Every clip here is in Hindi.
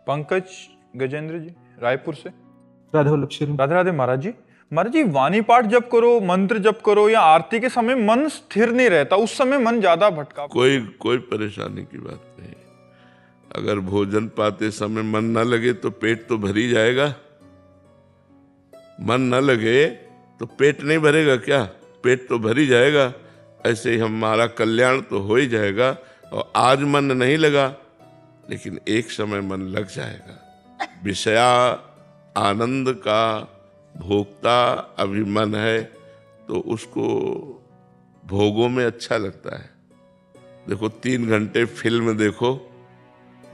पंकज गजेंद्र जी रायपुर से। राधे वल्लभ श्री। राधे राधे महाराज जी। महाराज जी, वाणी पाठ जब करो, मंत्र जब करो या आरती के समय मन स्थिर नहीं रहता, उस समय मन ज्यादा भटका। कोई परेशानी की बात नहीं। अगर भोजन पाते समय मन न लगे तो पेट तो भर ही जाएगा। मन न लगे तो पेट नहीं भरेगा क्या? पेट तो भर ही जाएगा। ऐसे ही हमारा कल्याण तो हो ही जाएगा। और आज मन नहीं लगा, लेकिन एक समय मन लग जाएगा। विषया आनंद का भोक्ता अभी मन है, तो उसको भोगों में अच्छा लगता है। देखो 3 घंटे फिल्म देखो,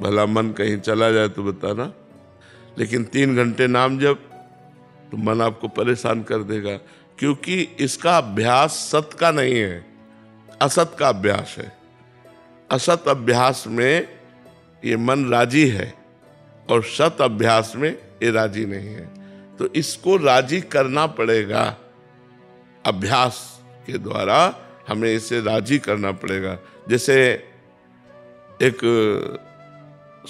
भला मन कहीं चला जाए तो बताना, लेकिन 3 घंटे नाम जप तो मन आपको परेशान कर देगा, क्योंकि इसका अभ्यास सत का नहीं है, असत का अभ्यास है। असत अभ्यास में ये मन राजी है और सत अभ्यास में ये राजी नहीं है। तो इसको राजी करना पड़ेगा। अभ्यास के द्वारा हमें इसे राजी करना पड़ेगा। जैसे एक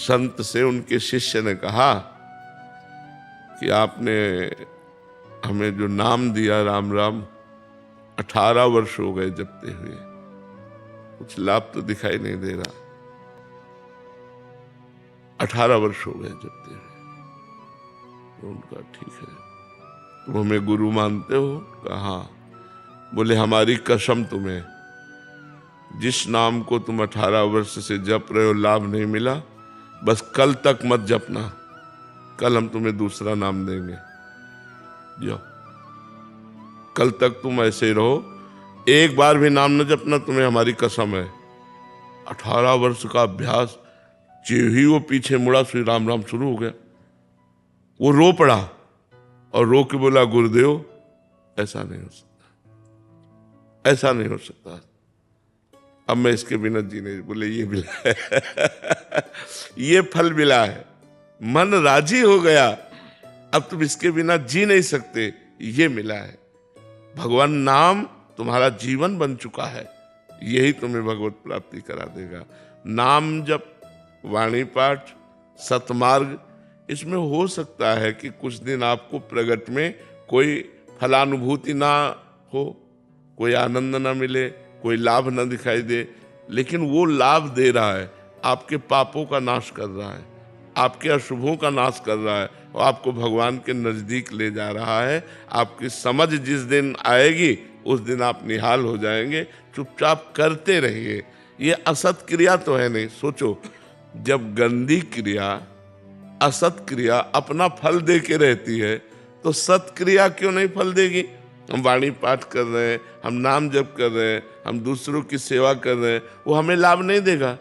संत से उनके शिष्य ने कहा कि आपने हमें जो नाम दिया राम राम, 18 वर्ष हो गए जपते हुए, कुछ लाभ तो दिखाई नहीं दे रहा। 18 वर्ष हो गए जपते हुए। तो उनका ठीक है, तुम हमें गुरु मानते हो? कहा। बोले हमारी कसम तुम्हें, जिस नाम को तुम 18 वर्ष से जप रहे हो लाभ नहीं मिला, बस कल तक मत जपना, कल हम तुम्हें दूसरा नाम देंगे। जाओ, कल तक तुम ऐसे ही रहो, एक बार भी नाम न जपना, तुम्हें हमारी कसम है। 18 वर्ष का अभ्यास, जो ही वो पीछे मुड़ा श्री राम राम शुरू हो गया। वो रो पड़ा और रो के बोला गुरुदेव ऐसा नहीं हो सकता, ऐसा नहीं हो सकता, अब मैं इसके बिना जी नहीं। बोले ये मिला है ये फल मिला है, मन राजी हो गया, अब तुम इसके बिना जी नहीं सकते, ये मिला है। भगवान नाम तुम्हारा जीवन बन चुका है, यही तुम्हें भगवत प्राप्ति करा देगा। नाम जप, वाणी पाठ, सतमार्ग, इसमें हो सकता है कि कुछ दिन आपको प्रगट में कोई फलानुभूति ना हो, कोई आनंद ना मिले, कोई लाभ ना दिखाई दे, लेकिन वो लाभ दे रहा है, आपके पापों का नाश कर रहा है, आपके अशुभों का नाश कर रहा है और आपको भगवान के नजदीक ले जा रहा है। आपकी समझ जिस दिन आएगी उस दिन आप निहाल हो जाएंगे। चुपचाप करते रहिए। ये असत क्रिया तो है नहीं। सोचो, जब गंदी क्रिया, असत क्रिया अपना फल दे के रहती है, तो सत क्रिया क्यों नहीं फल देगी? हम वाणी पाठ कर रहे हैं, हम नाम जप कर रहे हैं, हम दूसरों की सेवा कर रहे हैं, वो हमें लाभ नहीं देगा।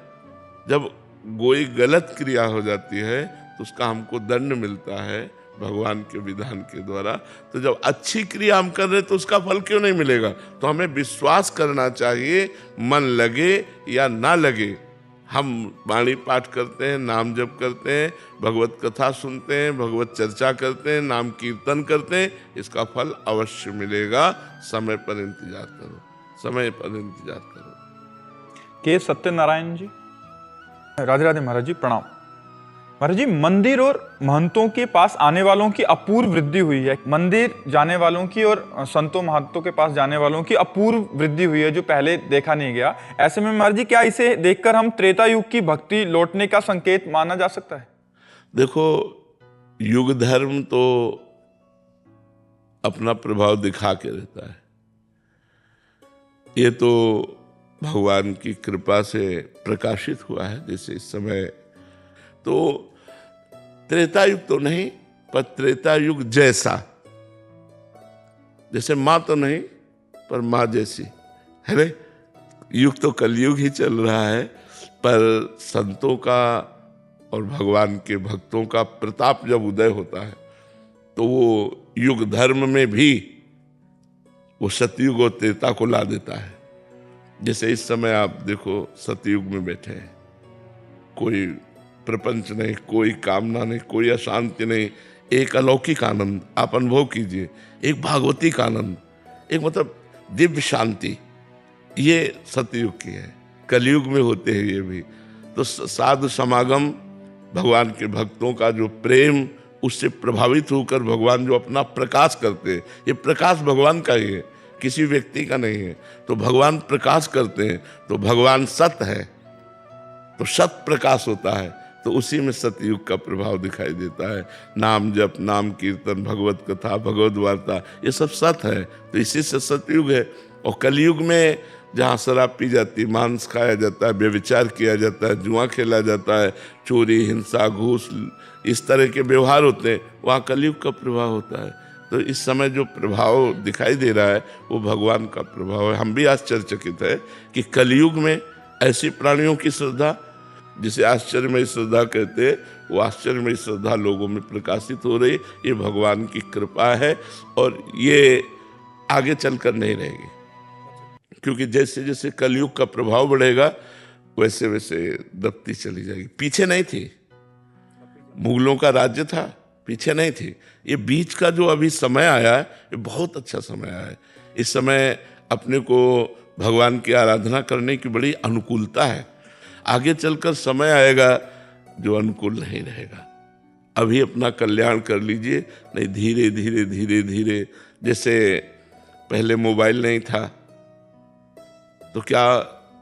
जब कोई गलत क्रिया हो जाती है तो उसका हमको दंड मिलता है भगवान के विधान के द्वारा। तो जब अच्छी क्रिया हम कर रहे हैं तो उसका फल क्यों नहीं मिलेगा? तो हमें विश्वास करना चाहिए, मन लगे या ना लगे, हम वाणी पाठ करते हैं, नाम जप करते हैं, भगवत कथा सुनते हैं, भगवत चर्चा करते हैं, नाम कीर्तन करते हैं, इसका फल अवश्य मिलेगा। समय पर इंतजार करो, समय पर इंतजार करो। के सत्यनारायण जी। राधे राधे महाराज जी, प्रणाम। महाराज जी, मंदिर और महंतों के पास आने वालों की अपूर्व वृद्धि हुई है। मंदिर जाने वालों की और संतों महंतों के पास जाने वालों की अपूर्व वृद्धि हुई है, जो पहले देखा नहीं गया। ऐसे में महाराज जी, क्या इसे देखकर हम त्रेता युग की भक्ति लौटने का संकेत माना जा सकता है? देखो, युग धर्म तो अपना प्रभाव दिखा के रहता है। ये तो भगवान की कृपा से प्रकाशित हुआ है। जैसे इस समय तो त्रेता युग तो नहीं, पर त्रेता युग जैसा, जैसे माँ तो नहीं पर माँ जैसी। अरे युग तो कलयुग ही चल रहा है, पर संतों का और भगवान के भक्तों का प्रताप जब उदय होता है तो वो युग धर्म में भी वो सतयुग और त्रेता को ला देता है। जैसे इस समय आप देखो, सतयुग में बैठे हैं, कोई प्रपंच नहीं, कोई कामना नहीं, कोई अशांति नहीं, एक अलौकिक आनंद आप अनुभव कीजिए, एक भागवतिक आनंद, एक मतलब दिव्य शांति, ये सतयुग की है। कलयुग में होते हैं ये भी। तो साधु समागम भगवान के भक्तों का जो प्रेम, उससे प्रभावित होकर भगवान जो अपना प्रकाश करते हैं, ये प्रकाश भगवान का ही है, किसी व्यक्ति का नहीं है। तो भगवान प्रकाश करते हैं, तो भगवान सत्य है, तो सत्य प्रकाश होता है, तो उसी में सतयुग का प्रभाव दिखाई देता है। नाम जप, नाम कीर्तन, भगवत कथा, भगवत वार्ता, ये सब सत्य है, तो इसी से सतयुग है। और कलयुग में जहाँ शराब पी जाती है, मांस खाया जाता है, व्यभिचार किया जाता है, जुआ खेला जाता है, चोरी, हिंसा, घूस, इस तरह के व्यवहार होते हैं, वहाँ कलयुग का प्रभाव होता है। तो इस समय जो प्रभाव दिखाई दे रहा है वो भगवान का प्रभाव है। हम भी आश्चर्यचकित है कि कलयुग में ऐसी प्राणियों की श्रद्धा, जिसे आश्चर्यमयी श्रद्धा कहते हैं, वो आश्चर्यमयी श्रद्धा लोगों में प्रकाशित हो रही। ये भगवान की कृपा है और ये आगे चलकर नहीं रहेगी, क्योंकि जैसे जैसे कलयुग का प्रभाव बढ़ेगा वैसे वैसे दबती चली जाएगी। पीछे नहीं थी, मुगलों का राज्य था, पीछे नहीं थी। ये बीच का जो अभी समय आया है, ये बहुत अच्छा समय आया है। इस समय अपने को भगवान की आराधना करने की बड़ी अनुकूलता है। आगे चलकर समय आएगा जो अनुकूल नहीं रहेगा। अभी अपना कल्याण कर लीजिए, नहीं धीरे धीरे धीरे धीरे, जैसे पहले मोबाइल नहीं था तो क्या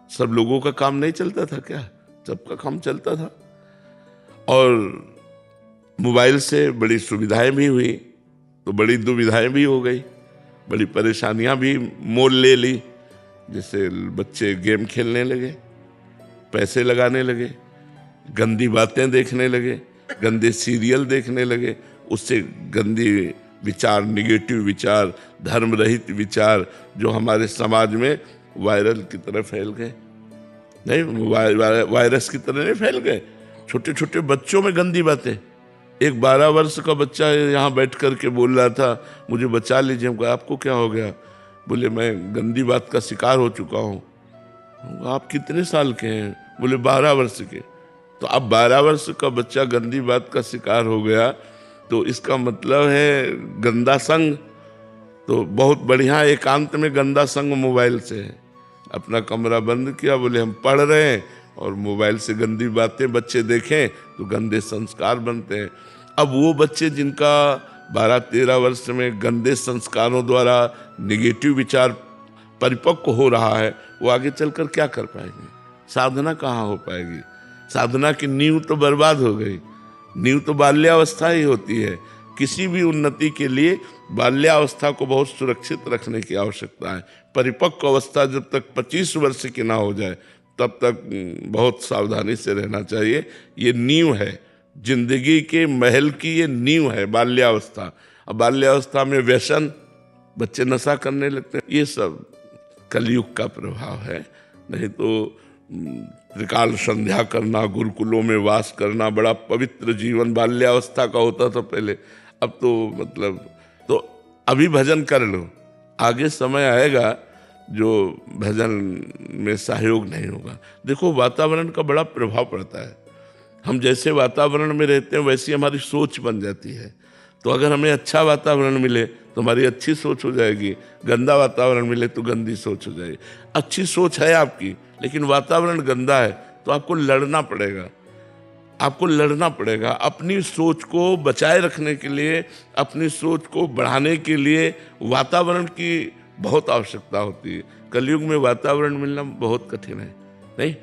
सब लोगों का काम नहीं चलता था? क्या सबका काम चलता था। और मोबाइल से बड़ी सुविधाएं भी हुई तो बड़ी दुविधाएं भी हो गई, बड़ी परेशानियां भी मोल ले ली। जैसे बच्चे गेम खेलने लगे, पैसे लगाने लगे, गंदी बातें देखने लगे, गंदे सीरियल देखने लगे, उससे गंदी विचार, निगेटिव विचार, धर्म रहित विचार जो हमारे समाज में वायरल की तरह फैल गए। नहीं, वायरस की तरह नहीं फैल गए। छोटे छोटे बच्चों में गंदी बातें। एक 12 वर्ष का बच्चा यहाँ बैठ कर के बोल रहा था, मुझे बचा लीजिए। हमको आपको क्या हो गया? बोले मैं गंदी बात का शिकार हो चुका हूँ। आप कितने साल के हैं? बोले 12 वर्ष के। तो अब 12 वर्ष का बच्चा गंदी बात का शिकार हो गया, तो इसका मतलब है गंदा संग। तो बहुत बढ़िया एकांत में गंदा संग मोबाइल से है। अपना कमरा बंद किया, बोले हम पढ़ रहे हैं और मोबाइल से गंदी बातें बच्चे देखें तो गंदे संस्कार बनते हैं। अब वो बच्चे जिनका 12-13 वर्ष में गंदे संस्कारों द्वारा निगेटिव विचार परिपक्व हो रहा है, वो आगे चलकर क्या कर पाएंगे? साधना कहाँ हो पाएगी? साधना की नींव तो बर्बाद हो गई। नींव तो बाल्यावस्था ही होती है। किसी भी उन्नति के लिए बाल्यावस्था को बहुत सुरक्षित रखने की आवश्यकता है। परिपक्व अवस्था जब तक 25 वर्ष की ना हो जाए तब तक बहुत सावधानी से रहना चाहिए। ये नींव है जिंदगी के महल की, ये नींव है बाल्यावस्था। अब बाल्यावस्था में व्यसन, बच्चे नशा करने लगते हैं, ये सब कलयुग का प्रभाव है। नहीं तो त्रिकाल संध्या करना, गुरुकुलों में वास करना, बड़ा पवित्र जीवन बाल्यावस्था का होता था पहले। अब तो मतलब, तो अभी भजन कर लो, आगे समय आएगा जो भजन में सहयोग नहीं होगा। देखो वातावरण का बड़ा प्रभाव पड़ता है। हम जैसे वातावरण में रहते हैं वैसी हमारी सोच बन जाती है। तो अगर हमें अच्छा वातावरण मिले तो हमारी अच्छी सोच हो जाएगी, गंदा वातावरण मिले तो गंदी सोच हो जाएगी। अच्छी सोच है आपकी लेकिन वातावरण गंदा है तो आपको लड़ना पड़ेगा। आपको लड़ना पड़ेगा अपनी सोच को बचाए रखने के लिए, अपनी सोच को बढ़ाने के लिए वातावरण की बहुत आवश्यकता होती है। कलयुग में वातावरण मिलना बहुत कठिन है। नहीं,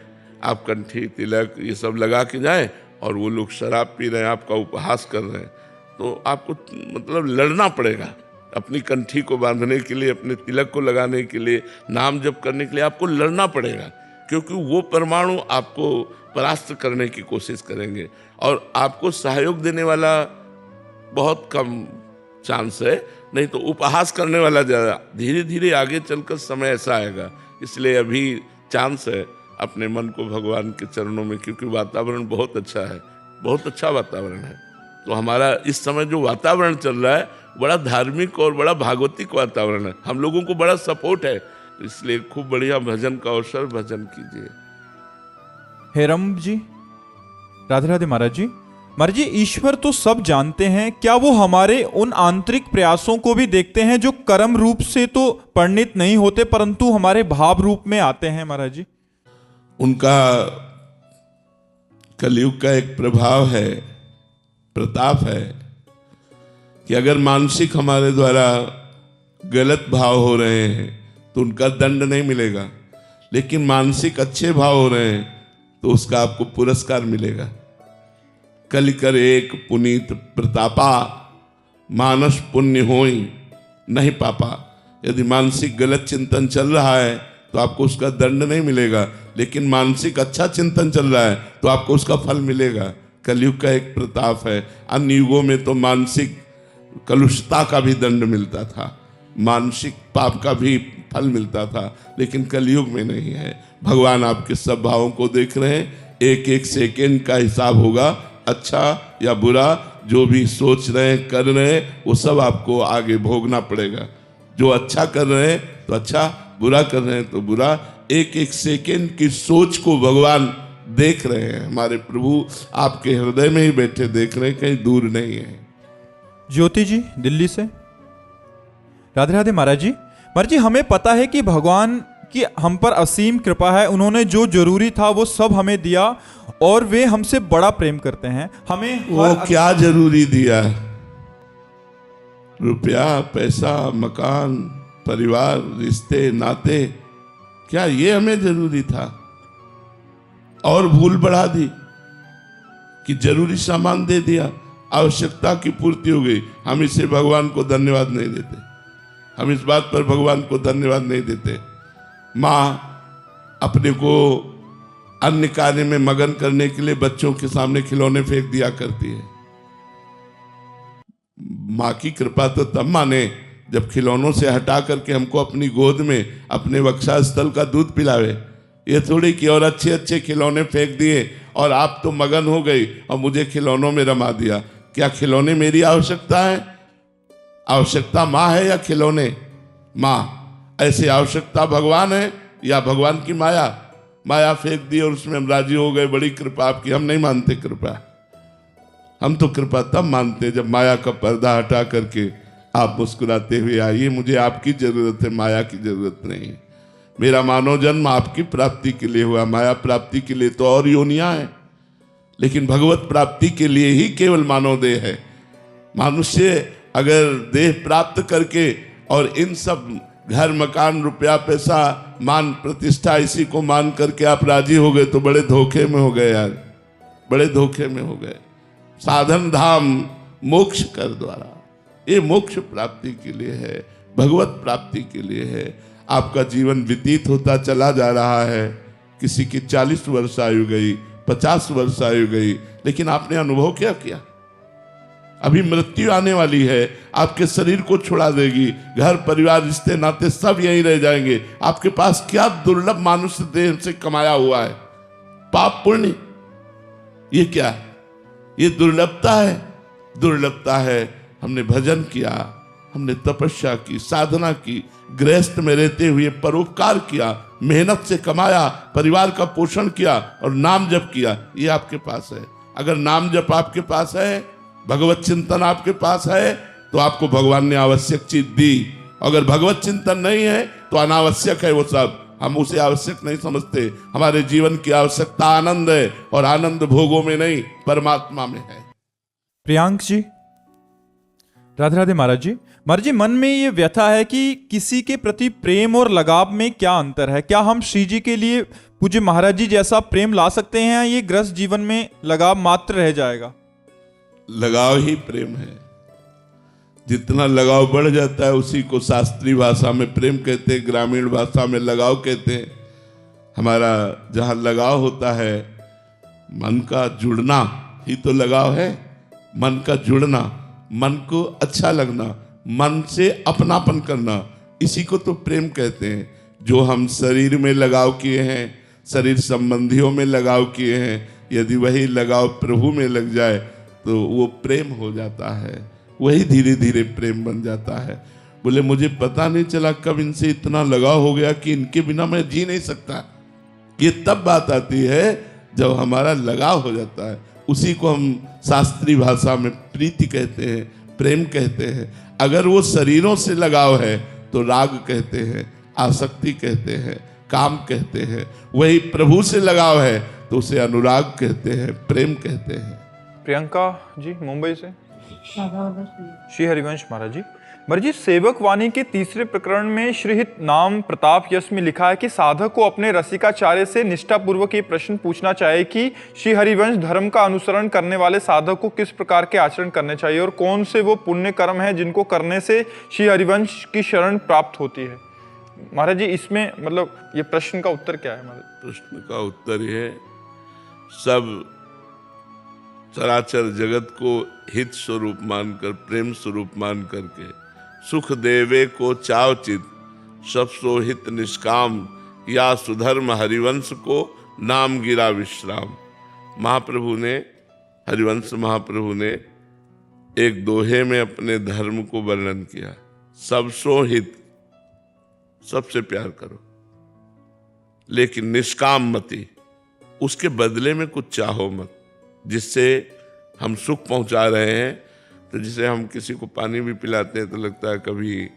आप कंठी, तिलक ये सब लगा के जाएं और वो लोग शराब पी रहे हैं, आपका उपहास कर रहे हैं, तो आपको मतलब लड़ना पड़ेगा। अपनी कंठी को बांधने के लिए, अपने तिलक को लगाने के लिए, नाम जप करने के लिए आपको लड़ना पड़ेगा, क्योंकि वो परमाणु आपको परास्त करने की कोशिश करेंगे और आपको सहयोग देने वाला बहुत कम चांस है। नहीं तो उपहास करने वाला ज़्यादा। धीरे धीरे आगे चलकर समय ऐसा आएगा, इसलिए अभी चांस है अपने मन को भगवान के चरणों में, क्योंकि वातावरण बहुत अच्छा है, बहुत अच्छा वातावरण है। तो हमारा इस समय जो वातावरण चल रहा है बड़ा धार्मिक और बड़ा भागवतिक वातावरण है। हम लोगों को बड़ा सपोर्ट है, इसलिए खूब बढ़िया भजन का अवसर, भजन कीजिए। हेरम जी, राधे राधे महाराज जी। महाराज जी, ईश्वर तो सब जानते हैं, क्या वो हमारे उन आंतरिक प्रयासों को भी देखते हैं जो कर्म रूप से तो परिणित नहीं होते परंतु हमारे भाव रूप में आते हैं? महाराज जी, उनका कलयुग का एक प्रभाव है, प्रताप है कि अगर मानसिक हमारे द्वारा गलत भाव हो रहे हैं तो उनका दंड नहीं मिलेगा, लेकिन मानसिक अच्छे भाव हो रहे हैं तो उसका आपको पुरस्कार मिलेगा। कलि कर एक पुनीत प्रतापा, मानस पुण्य होई नहीं पापा। यदि मानसिक गलत चिंतन चल रहा है तो आपको उसका दंड नहीं मिलेगा, लेकिन मानसिक अच्छा चिंतन चल रहा है तो आपको उसका फल मिलेगा। कलयुग का एक प्रताप है। अन्य युगों में तो मानसिक कलुषता का भी दंड मिलता था, मानसिक पाप का भी फल मिलता था, लेकिन कलयुग में नहीं है। भगवान आपके सब भावों को देख रहे हैं, एक एक सेकेंड का हिसाब होगा, अच्छा या बुरा जो भी सोच रहे हैं कर रहे हैं वो सब आपको आगे भोगना पड़ेगा। जो अच्छा कर रहे हैं तो अच्छा, बुरा कर रहे हैं तो बुरा। एक एक सेकेंड की सोच को भगवान देख रहे हैं। हमारे प्रभु आपके हृदय में ही बैठे देख रहे हैं, कहीं दूर नहीं है। ज्योति जी दिल्ली से। राधे राधे महाराज जी। महाराज जी, हमें पता है कि भगवान की हम पर असीम कृपा है, उन्होंने जो जरूरी था वो सब हमें दिया और वे हमसे बड़ा प्रेम करते हैं। हमें वो क्या जरूरी दिया? रुपया, पैसा, मकान, परिवार, रिश्ते, नाते, क्या ये हमें जरूरी था? और भूल बढ़ा दी कि जरूरी सामान दे दिया, आवश्यकता की पूर्ति हो गई। हम इसे भगवान को धन्यवाद नहीं देते, हम इस बात पर भगवान को धन्यवाद नहीं देते। माँ अपने को अन्य कार्य में मगन करने के लिए बच्चों के सामने खिलौने फेंक दिया करती है। माँ की कृपा तो तब माने जब खिलौनों से हटा करके हमको अपनी गोद में अपने वक्षस्थल का दूध पिलावे। ये थोड़ी कि और अच्छे अच्छे खिलौने फेंक दिए और आप तो मगन हो गई और मुझे खिलौनों में रमा दिया। क्या खिलौने मेरी आवश्यकता है? आवश्यकता माँ है या खिलौने? माँ। ऐसे आवश्यकता भगवान है या भगवान की माया? माया फेंक दी और उसमें हम राजी हो गए, बड़ी कृपा आपकी। हम नहीं मानते कृपा, हम तो कृपा तब मानते जब माया का पर्दा हटा करके आप मुस्कुराते हुए आइए, मुझे आपकी जरूरत है, माया की जरूरत नहीं। मेरा मानव जन्म आपकी प्राप्ति के लिए हुआ, माया प्राप्ति के लिए तो और योनियां हैं, लेकिन भगवत प्राप्ति के लिए ही केवल मानव देह है। मनुष्य अगर देह प्राप्त करके और इन सब घर, मकान, रुपया, पैसा, मान, प्रतिष्ठा, इसी को मान करके आप राजी हो गए तो बड़े धोखे में हो गए यार, बड़े धोखे में हो गए। साधन धाम मोक्ष कर द्वारा, ये मोक्ष प्राप्ति के लिए है, भगवत प्राप्ति के लिए है। आपका जीवन व्यतीत होता चला जा रहा है। किसी की 40 वर्ष आयु गई, 50 वर्ष आयु गई, लेकिन आपने अनुभव क्या किया? अभी मृत्यु आने वाली है, आपके शरीर को छुड़ा देगी, घर परिवार रिश्ते नाते सब यहीं रह जाएंगे। आपके पास क्या दुर्लभ मानुष्य देह से कमाया हुआ है? पाप पुण्य, ये क्या है? ये दुर्लभता है, दुर्लभता है। हमने भजन किया, हमने तपस्या की, साधना की, गृहस्थ में रहते हुए परोपकार किया, मेहनत से कमाया, परिवार का पोषण किया और नाम जप किया, ये आपके पास है। अगर नाम जप आपके पास है, भगवत चिंतन आपके पास है, तो आपको भगवान ने आवश्यक चीज दी। अगर भगवत चिंतन नहीं है तो अनावश्यक है वो सब, हम उसे आवश्यक नहीं समझते। हमारे जीवन की आवश्यकता आनंद है और आनंद भोगों में नहीं, परमात्मा में है। प्रियांक जी। राधे राधे महाराज जी। महाराज जी, मन में ये व्यथा है कि किसी के प्रति प्रेम और लगाव में क्या अंतर है? क्या हम श्री जी के लिए पूज्य महाराज जी जैसा प्रेम ला सकते हैं या ये गृहस्थ जीवन में लगाव मात्र रह जाएगा? लगाव ही प्रेम है। जितना लगाव बढ़ जाता है उसी को शास्त्रीय भाषा में प्रेम कहते हैं, ग्रामीण भाषा में लगाव कहते हैं। हमारा जहाँ लगाव होता है, मन का जुड़ना ही तो लगाव है। मन का जुड़ना, मन को अच्छा लगना, मन से अपनापन करना, इसी को तो प्रेम कहते हैं। जो हम शरीर में लगाव किए हैं, शरीर संबंधियों में लगाव किए हैं, यदि वही लगाव प्रभु में लग जाए तो वो प्रेम हो जाता है, वही धीरे धीरे प्रेम बन जाता है। बोले मुझे पता नहीं चला कब इनसे इतना लगाव हो गया कि इनके बिना मैं जी नहीं सकता। ये तब बात आती है जब हमारा लगाव हो जाता है। उसी को हम शास्त्रीय भाषा में प्रीति कहते हैं, प्रेम कहते हैं। अगर वो शरीरों से लगाव है तो राग कहते हैं, आसक्ति कहते हैं, काम कहते हैं। वही प्रभु से लगाव है तो उसे अनुराग कहते हैं, प्रेम कहते हैं। प्रियंका जी मुंबई से। श्री हरिवंश महाराज जी। महाराज जी, सेवक वाणी के तीसरे प्रकरण में श्रीहित नाम प्रताप यश में लिखा है कि साधक को अपने रसिकाचार्य से निष्ठापूर्वक ये प्रश्न पूछना चाहिए कि श्री हरिवंश धर्म का अनुसरण करने वाले साधक को किस प्रकार के आचरण करने चाहिए और कौन से वो पुण्य कर्म है जिनको करने से श्री हरिवंश की शरण प्राप्त होती है। महाराज जी, इसमें मतलब ये प्रश्न का उत्तर क्या है? महाराज, प्रश्न का उत्तर ये है, सब चराचर जगत को हित स्वरूप मानकर, प्रेम स्वरूप मान करके, सुख देवे को चावचित सब सो हित निष्काम, या सुधर्म हरिवंश को नाम गिरा विश्राम। महाप्रभु ने, हरिवंश महाप्रभु ने एक दोहे में अपने धर्म को वर्णन किया। सब सो हित, सबसे प्यार करो, लेकिन निष्काम मति, उसके बदले में कुछ चाहो मत। जिससे हम सुख पहुंचा रहे हैं, तो जिसे हम किसी को पानी भी पिलाते हैं तो लगता है कभी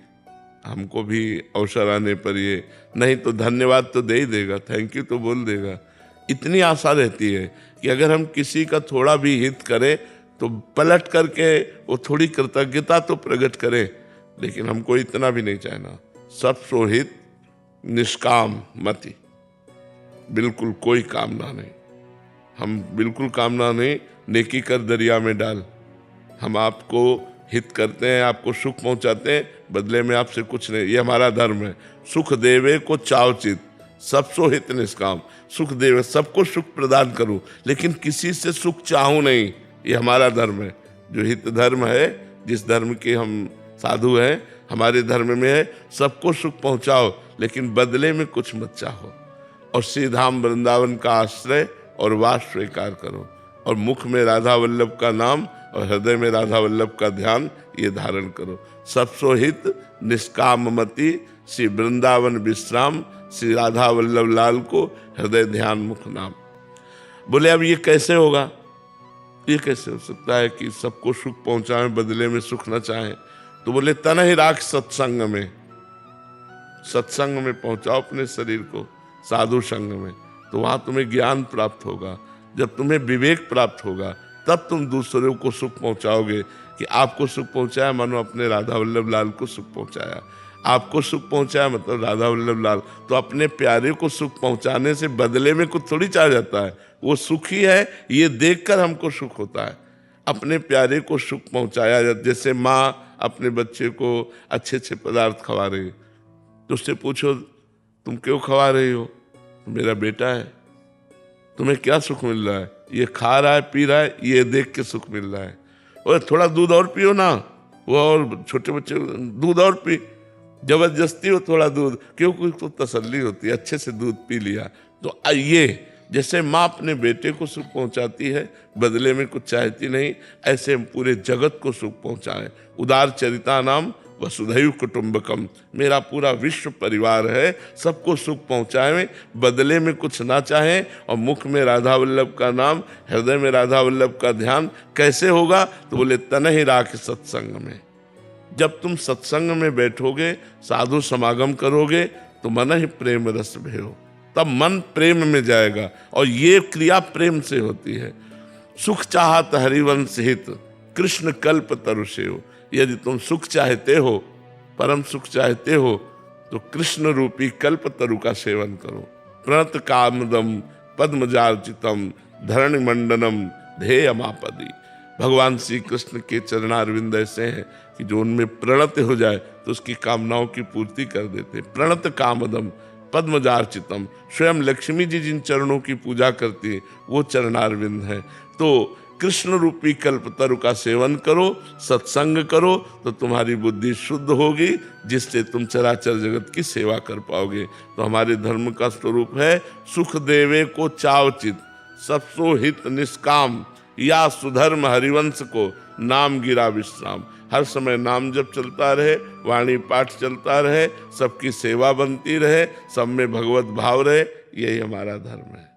हमको भी अवसर आने पर ये, नहीं तो धन्यवाद तो दे ही देगा, थैंक यू तो बोल देगा। इतनी आशा रहती है कि अगर हम किसी का थोड़ा भी हित करें तो पलट करके वो थोड़ी कृतज्ञता तो प्रकट करे, लेकिन हमको इतना भी नहीं चाहना। सब सोहित निष्काम मति, बिल्कुल कोई कामना नहीं। हम बिल्कुल कामना नहीं, नेकी कर दरिया में डाल। हम आपको हित करते हैं, आपको सुख पहुंचाते हैं, बदले में आपसे कुछ नहीं। ये हमारा धर्म है। सुख देवे को चावचित सब सो हित निष्काम। सुख देवे, सबको सुख प्रदान करूं, लेकिन किसी से सुख चाहूं नहीं। ये हमारा धर्म है, जो हित धर्म है, जिस धर्म के हम साधु हैं, हमारे धर्म में है सबको सुख पहुंचाओ, लेकिन बदले में कुछ मत चाहो। और श्री धाम वृंदावन का आश्रय और वास स्वीकार करो, और मुख में राधा वल्लभ का नाम और हृदय में राधा वल्लभ का ध्यान ये धारण करो। सब सोहित निष्काम मति, श्री वृंदावन विश्राम, श्री राधा वल्लभ लाल को हृदय ध्यान मुख नाम। बोले अब ये कैसे होगा? ये कैसे हो सकता है कि सबको सुख पहुंचाए बदले में सुख न चाहे? तो बोले तन ही राख सत्संग में, सत्संग में पहुंचाओ अपने शरीर को, साधु संग में, तो वहां तुम्हें ज्ञान प्राप्त होगा। जब तुम्हें विवेक प्राप्त होगा तब तुम दूसरों को सुख पहुंचाओगे। कि आपको सुख पहुंचाया मानो अपने राधा वल्लभ लाल को सुख पहुंचाया। आपको सुख पहुंचाया मतलब राधा वल्लभ लाल। तो अपने प्यारे को सुख पहुंचाने से बदले में कुछ थोड़ी चाह जाता है, वो सुखी है ये देखकर हमको सुख होता है। अपने प्यारे को सुख पहुंचाया जाता, जैसे माँ अपने बच्चे को अच्छे अच्छे पदार्थ खवा रही, तो उससे पूछो तुम क्यों खवा रही हो? मेरा बेटा है, तुम्हें क्या सुख मिल रहा है? ये खा रहा है, पी रहा है, ये देख के सुख मिल रहा है। और थोड़ा दूध और पियो ना, वो और छोटे बच्चे दूध और पी, जबरदस्ती हो थोड़ा दूध, क्योंकि उसको तसल्ली होती है, अच्छे से दूध पी लिया। तो ये जैसे माँ अपने बेटे को सुख पहुंचाती है, बदले में कुछ चाहती नहीं, ऐसे हम पूरे जगत को सुख पहुंचाएं। उदार चरिता नाम वसुधैव कुटुंबकम, मेरा पूरा विश्व परिवार है, सबको सुख पहुंचाएं, बदले में कुछ ना चाहें। और मुख में राधा वल्लभ का नाम, हृदय में राधा वल्लभ का ध्यान कैसे होगा? तो बोले तन ही राख सत्संग में। जब तुम सत्संग में बैठोगे, साधु समागम करोगे, तो मन ही प्रेम रस भयो, तब मन प्रेम में जाएगा। और ये क्रिया प्रेम से होती है। सुख चाहत हरिवंश हित, कृष्ण कल्प तरुषेव। यदि तुम सुख चाहते हो, परम सुख चाहते हो, तो कृष्ण रूपी कल्प तरु का सेवन करो। प्रणत कामदम पद्मजार्चितम धरणि मंडनम ध्येयमापदी। भगवान श्री कृष्ण के चरणारविंद ऐसे हैं कि जो उनमें प्रणत हो जाए तो उसकी कामनाओं की पूर्ति कर देते। प्रणत कामदम पद्मजार्चितम, स्वयं लक्ष्मी जी जिन चरणों की पूजा करती है वो चरणारविंद है। तो कृष्ण रूपी कल्पतरु का सेवन करो, सत्संग करो, तो तुम्हारी बुद्धि शुद्ध होगी, जिससे तुम चराचर जगत की सेवा कर पाओगे। तो हमारे धर्म का स्वरूप है सुख देवे को चावचित, सबसो हित निष्काम, या सुधर्म हरिवंश को नाम गिरा विश्राम। हर समय नाम जप चलता रहे, वाणी पाठ चलता रहे, सबकी सेवा बनती रहे, सब में भगवत भाव रहे, यही हमारा धर्म है।